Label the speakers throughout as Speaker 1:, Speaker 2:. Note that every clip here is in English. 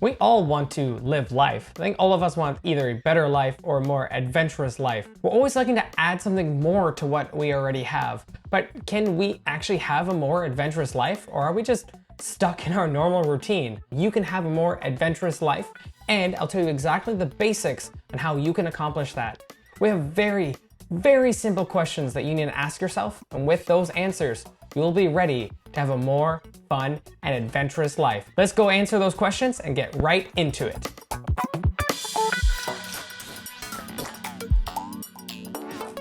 Speaker 1: We all want to live life. I think all of us want either a better life or a more adventurous life. We're always looking to add something more to what we already have. But can we actually have a more adventurous life, or are we just stuck in our normal routine? You can have a more adventurous life, and I'll tell you exactly the basics on how you can accomplish that. We have very simple questions that you need to ask yourself, and with those answers, you'll be ready to have a more fun and adventurous life. Let's go answer those questions and get right into it.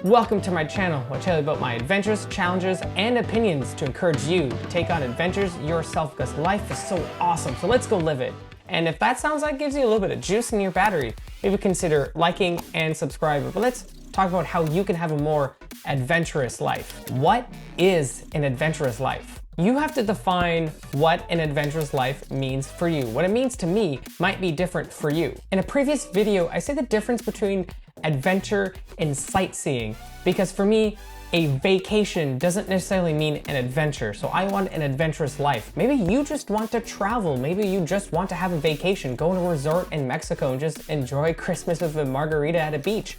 Speaker 1: Welcome to my where I tell you about my adventures, challenges, and opinions to encourage you to take on adventures yourself, because life is so awesome. So let's go live it. And if that sounds like it gives you a little bit of juice in your battery, maybe consider liking and subscribing. But let's talk about how you can have a more adventurous life. What is an adventurous life? You have to define what an adventurous life means for you. What it means to me might be different for you. In a previous video, I said the difference between adventure and sightseeing, because for me, a vacation doesn't necessarily mean an adventure. So I want an adventurous life. Maybe you just want to travel. Maybe you just want to have a vacation, go to a resort in Mexico and just enjoy Christmas with a margarita at a beach.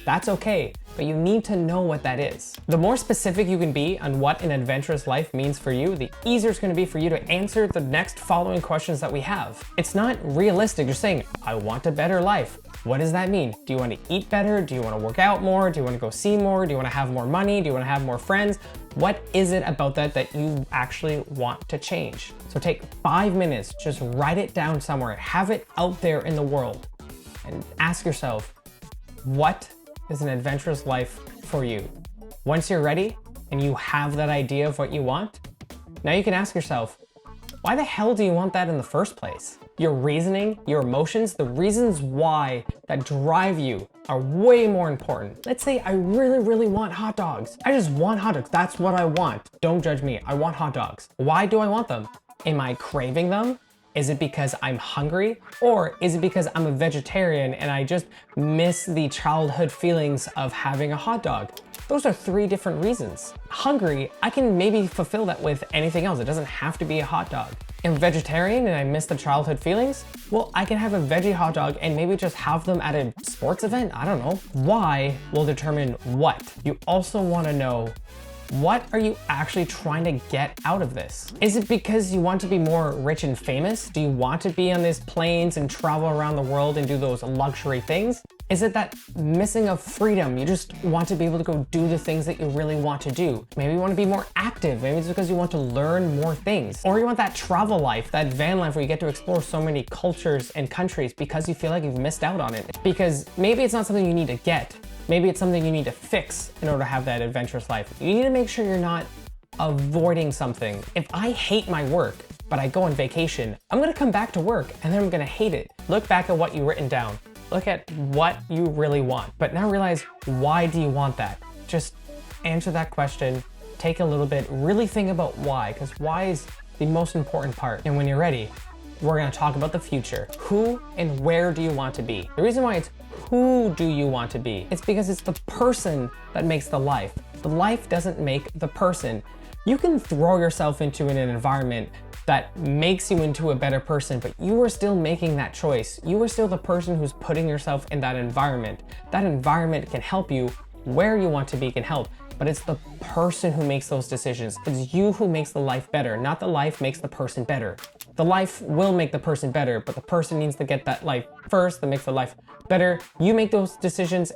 Speaker 1: That's okay, but you need to know what that is. The more specific you can be on what an adventurous life means for you, the easier it's going to be for you to answer the next following questions that we have. It's not realistic just saying, I want a better life. What does that mean? Do you want to eat better? Do you want to work out more? Do you want to go see more? Do you want to have more money? Do you want to have more friends? What is it about that you actually want to change? So take 5 minutes, just write it down somewhere, have it out there in the world, and ask yourself, what is an adventurous life for you? Once you're ready and you have that idea of what you want, now you can ask yourself, why the hell do you want that in the first place? Your reasoning, your emotions, the reasons why that drive you are way more important. Let's say I really want hot dogs. I just want hot dogs. That's what I want. Don't judge me. I want hot dogs. Why do I want them? Am I craving them? Is it because I'm hungry? Or is it because I'm a vegetarian and I just miss the childhood feelings of having a hot dog? Those are 3 different reasons. Hungry, I can maybe fulfill that with anything else. It doesn't have to be a hot dog. I'm a vegetarian and I miss the childhood feelings? Well, I can have a veggie hot dog and maybe just have them at a sports event. I don't know. Why will determine what. You also want to know, what are you actually trying to get out of this? Is it because you want to be more rich and famous? Do you want to be on these planes and travel around the world and do those luxury things? Is it that missing of freedom? You just want to be able to go do the things that you really want to do. Maybe you want to be more active. Maybe it's because you want to learn more things. Or you want that travel life, that van life where you get to explore so many cultures and countries because you feel like you've missed out on it. Because maybe it's not something you need to get. Maybe it's something you need to fix in order to have that adventurous life. You need to make sure you're not avoiding something. If I hate my work, but I go on vacation, I'm gonna come back to work and then I'm gonna hate it. Look back at what you've written down. Look at what you really want, but now realize, why do you want that? Just answer that question, take a little bit, really think about why, because why is the most important part. And when you're ready, we're gonna talk about the future. Who and where do you want to be? The reason why it's who do you want to be? It's because it's the person that makes the life. The life doesn't make the person. You can throw yourself into an environment that makes you into a better person, but you are still making that choice. You are still the person who's putting yourself in that environment. That environment can help you. Where you want to be can help, but it's the person who makes those decisions. It's you who makes the life better, not the life makes the person better. The life will make the person better, but the person needs to get that life first that makes the life better. You make those decisions,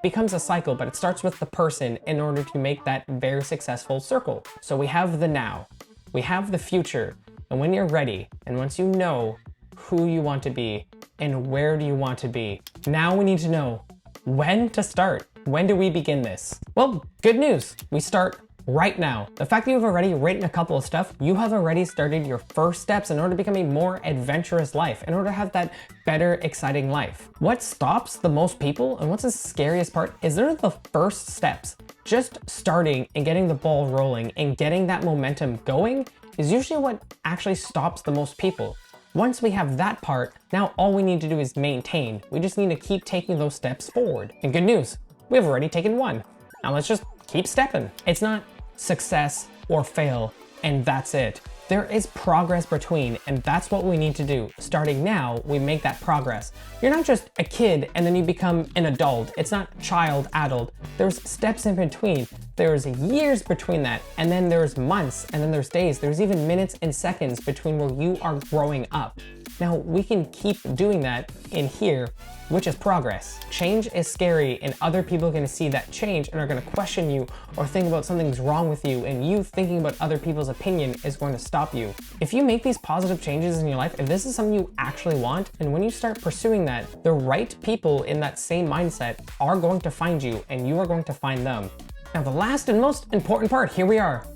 Speaker 1: becomes a cycle, but it starts with the person in order to make that very successful circle. So we have the now, we have the future, and when you're ready, and once you know who you want to be and where do you want to be, now we need to know when to start. When do we begin this? Well, good news, we start right now. The fact that you've already written a couple of stuff, you have already started your first steps in order to become a more adventurous life, in order to have that better, exciting life. What stops the most people, and what's the scariest part, is they're the first steps. Just starting and getting the ball rolling and getting that momentum going is usually what actually stops the most people. Once we have that part, now all we need to do is maintain. We just need to keep taking those steps forward. And good news, we've already taken one. Now let's just keep stepping. It's not success or fail and that's it. There is progress between, and that's what we need to do. Starting now, we make that progress. You're not just a kid and then you become an adult. It's not child, adult. There's steps in between. There's years between that, and then there's months, and then there's days. There's even minutes and seconds between where you are growing up. Now, we can keep doing that in here, which is progress. Change is scary, and other people are gonna see that change and are gonna question you or think about something's wrong with you, and you thinking about other people's opinion is going to stop you. If you make these positive changes in your life, if this is something you actually want, and when you start pursuing that, the right people in that same mindset are going to find you, and you are going to find them. Now, the last and most important part, here we are.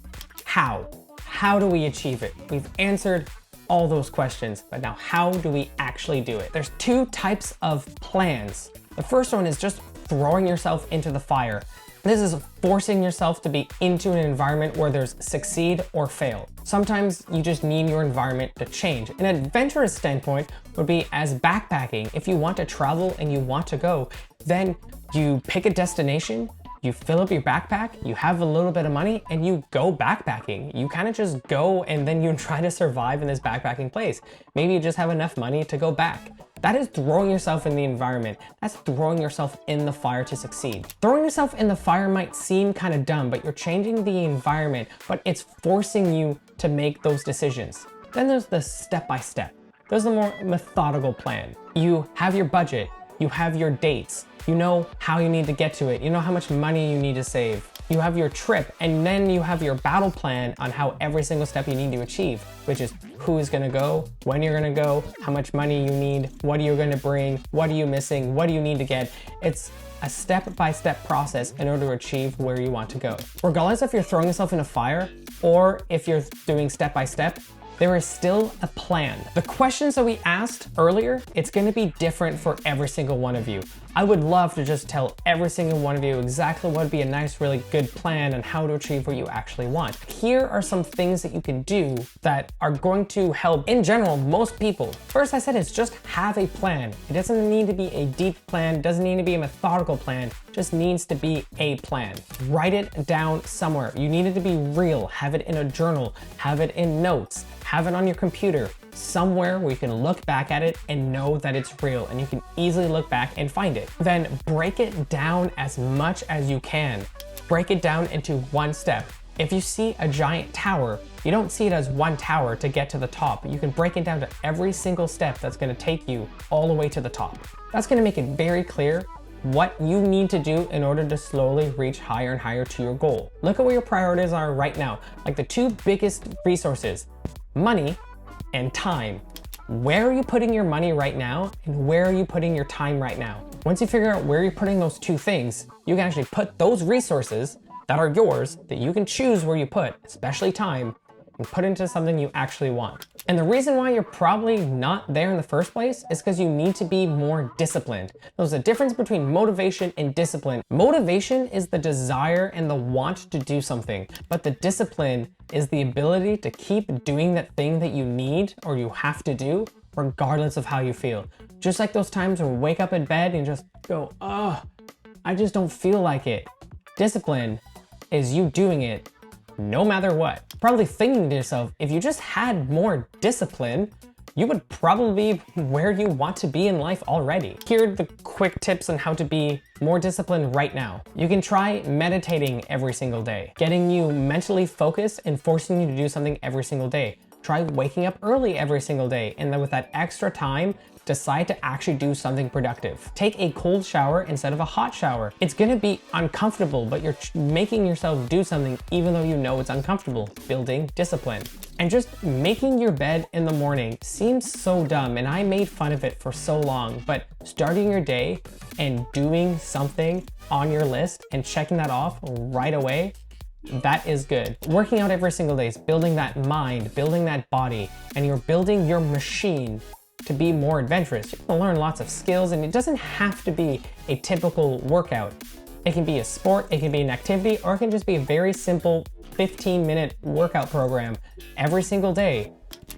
Speaker 1: How? How do we achieve it? We've answered all those questions, but now how do we actually do it? There's two types of plans. The first one is just throwing yourself into the fire. This is forcing yourself to be into an environment where there's succeed or fail. Sometimes you just need your environment to change. An adventurous standpoint would be as backpacking. If you want to travel and you want to go, then you pick a destination, you fill up your backpack, you have a little bit of money, and you go backpacking. You kind of just go and then you try to survive in this backpacking place. Maybe you just have enough money to go back. That is throwing yourself in the environment. That's throwing yourself in the fire to succeed. Throwing yourself in the fire might seem kind of dumb, but you're changing the environment, but it's forcing you to make those decisions. Then there's the step-by-step. There's the more methodical plan. You have your budget, you have your dates, you know how you need to get to it, you know how much money you need to save. You have your trip, and then you have your battle plan on how every single step you need to achieve, which is who is gonna go, when you're gonna go, how much money you need, what are you gonna bring, what are you missing, what do you need to get. It's a step-by-step process in order to achieve where you want to go. Regardless if you're throwing yourself in a fire or if you're doing step-by-step, there is still a plan. The questions that we asked earlier, it's gonna be different for every single one of you. I would love to just tell every single one of you exactly what would be a nice, really good plan and how to achieve what you actually want. Here are some things that you can do that are going to help, in general, most people. First, I said it's just have a plan. It doesn't need to be a deep plan, doesn't need to be a methodical plan, it just needs to be a plan. Write it down somewhere. You need it to be real. Have it in a journal, have it in notes, have it on your computer, somewhere where you can look back at it and know that it's real and you can easily look back and find it. Then break it down as much as you can. Break it down into one step. If you see a giant tower, you don't see it as one tower to get to the top. You can break it down to every single step that's gonna take you all the way to the top. That's gonna make it very clear what you need to do in order to slowly reach higher and higher to your goal. Look at what your priorities are right now. Like the two biggest resources, money and time. Where are you putting your money right now, and where are you putting your time right now? Once you figure out where you're putting those two things, you can actually put those resources that are yours, that you can choose where you put, especially time, and put into something you actually want. And the reason why you're probably not there in the first place is because you need to be more disciplined. There's a difference between motivation and discipline. Motivation is the desire and the want to do something, but the discipline is the ability to keep doing that thing that you need or you have to do regardless of how you feel. Just like those times when we wake up in bed and just go, oh, I just don't feel like it. Discipline is you doing it no matter what. Probably thinking to yourself, if you just had more discipline, you would probably be where you want to be in life already. Here are the quick tips on how to be more disciplined right now. You can try meditating every single day, getting you mentally focused and forcing you to do something every single day. Try waking up early every single day, and then with that extra time, decide to actually do something productive. Take a cold shower instead of a hot shower. It's gonna be uncomfortable, but you're making yourself do something even though you know it's uncomfortable. Building discipline. And just making your bed in the morning seems so dumb, and I made fun of it for so long, but starting your day and doing something on your list and checking that off right away, that is good. Working out every single day is building that mind, building that body, and you're building your machine to be more adventurous. You can learn lots of skills, and it doesn't have to be a typical workout. It can be a sport, it can be an activity, or it can just be a very simple 15-minute workout program every single day.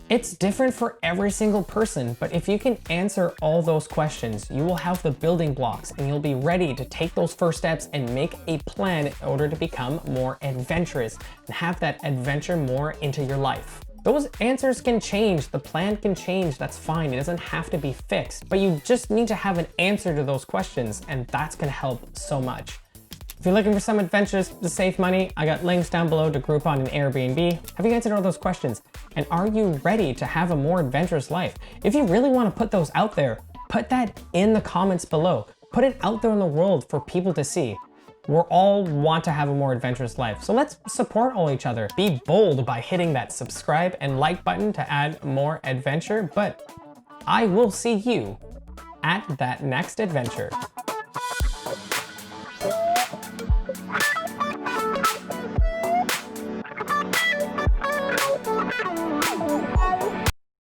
Speaker 1: It's different for every single person, but if you can answer all those questions, you will have the building blocks and you'll be ready to take those first steps and make a plan in order to become more adventurous and have that adventure more into your life. Those answers can change, the plan can change, that's fine. It doesn't have to be fixed, but you just need to have an answer to those questions, and that's gonna help so much. If you're looking for some adventures to save money, I got links down below to Groupon and Airbnb. Have you answered all those questions? And are you ready to have a more adventurous life? If you really want to put those out there, put that in the comments below. Put it out there in the world for people to see. We all want to have a more adventurous life, so let's support all each other. Be bold by hitting that subscribe and like button to add more adventure, but I will see you at that next adventure.